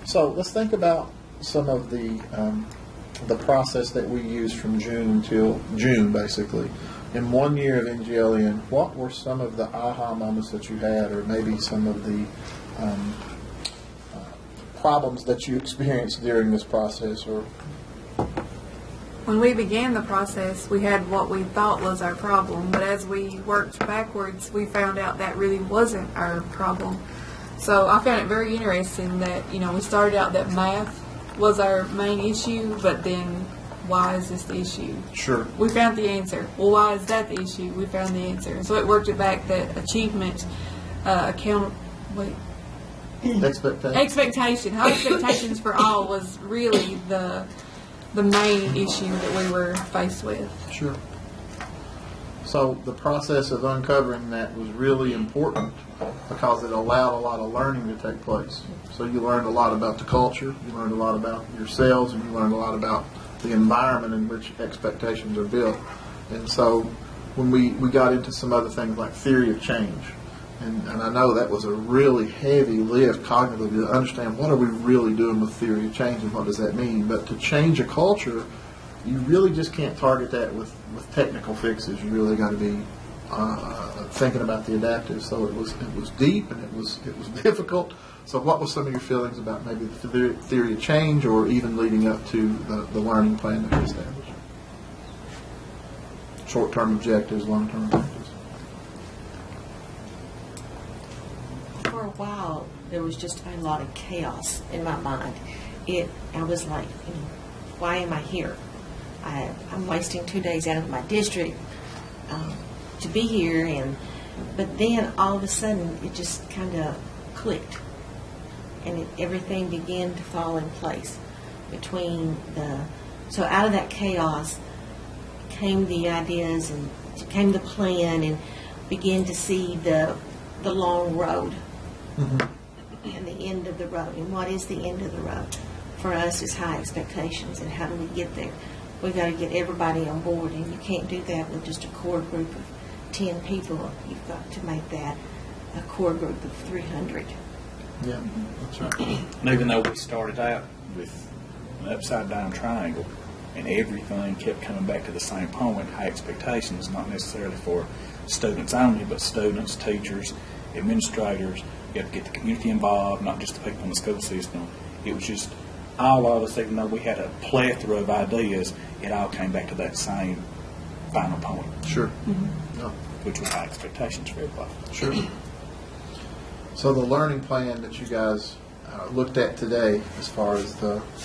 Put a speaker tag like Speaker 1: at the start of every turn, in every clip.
Speaker 1: So let's think about some of the process that we used from June until June, basically. In 1 year of NGLN, what were some of the aha moments that you had, or maybe some of the problems that you experienced during this process? Or
Speaker 2: when we began the process, we had what we thought was our problem, but as we worked backwards, we found out that really wasn't our problem. So I found it very interesting that, we started out that math was our main issue, but then why is this the issue?
Speaker 1: Sure.
Speaker 2: We found the answer. Well, why is that the issue? We found the answer. And so it worked it back that achievement, high expectations for all was really the main issue that we were faced with.
Speaker 1: Sure. So the process of uncovering that was really important because it allowed a lot of learning to take place. So you learned a lot about the culture, you learned a lot about yourselves, and you learned a lot about the environment in which expectations are built. And so when we got into some other things like theory of change, and I know that was a really heavy lift cognitively to understand what are we really doing with theory of change and what does that mean. But to change a culture, you really just can't target that with technical fixes. You really got to be thinking about the adaptive. So it was deep and it was difficult. So what was some of your feelings about maybe the theory of change, or even leading up to the learning plan that we established? Short-term objectives, long-term objectives.
Speaker 3: For a while, there was just a lot of chaos in my mind. I was like, why am I here? I'm wasting 2 days out of my district to be here, but then all of a sudden it just kind of clicked, and everything began to fall in place so out of that chaos came the ideas and came the plan, and began to see the long road. Mm-hmm. And the end of the road. And what is the end of the road? For us is high expectations, and how do we get there? We've got to get everybody on board, and you can't do that with just a core group of 10 people. You've got to make that a core group of 300.
Speaker 1: Yeah, that's right.
Speaker 4: And even though we started out with an upside-down triangle, and everything kept coming back to the same point, high expectations, not necessarily for students only, but students, teachers, administrators. You have to get the community involved, not just the people in the school system. It was just all of us, even though we had a plethora of ideas, it all came back to that same final point.
Speaker 1: Sure. Mm-hmm. Yeah.
Speaker 4: Which was high expectations for everybody.
Speaker 1: Sure. So the learning plan that you guys looked at today, as far as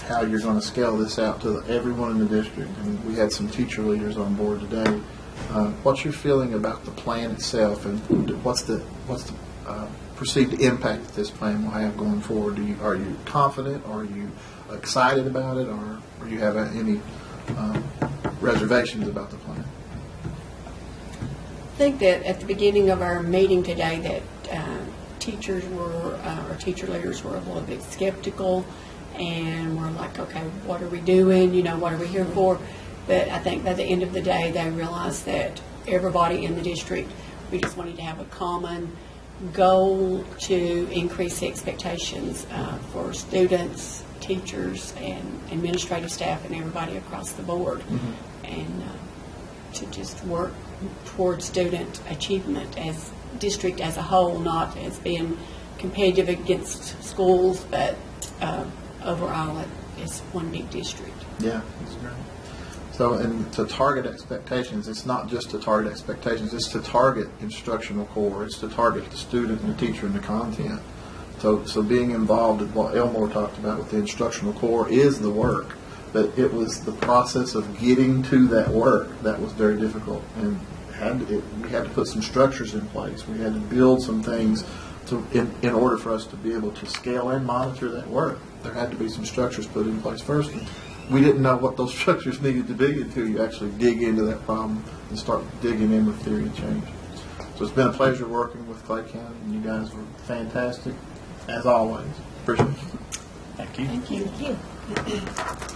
Speaker 1: how you're going to scale this out to everyone in the district, and we had some teacher leaders on board today. What's your feeling about the plan itself, and what's the perceived impact that this plan will have going forward? Are you confident? Are you excited about it, or you have any reservations about the plan?
Speaker 5: I think that at the beginning of our meeting today that teachers were, or teacher leaders were a little bit skeptical, and we're like, okay, what are we doing? What are we here for? But I think by the end of the day, they realized that everybody in the district, we just wanted to have a common goal to increase the expectations for students, teachers, and administrative staff, and everybody across the board, mm-hmm. and to just work towards student achievement as district as a whole, not as being competitive against schools, but overall it's one big district.
Speaker 1: Yeah, that's great. So, and to target expectations, it's not just to target expectations, it's to target instructional core, it's to target the student and the teacher and the content. So being involved in what Elmore talked about with the instructional core is the work, but it was the process of getting to that work that was very difficult, and we had to put some structures in place. We had to build some things in order for us to be able to scale and monitor that work. There had to be some structures put in place first. We didn't know what those structures needed to be until you actually dig into that problem and start digging in with theory of change. So it's been a pleasure working with Clay County, and you guys were fantastic, as always. Appreciate it.
Speaker 4: Thank you.
Speaker 3: Thank you.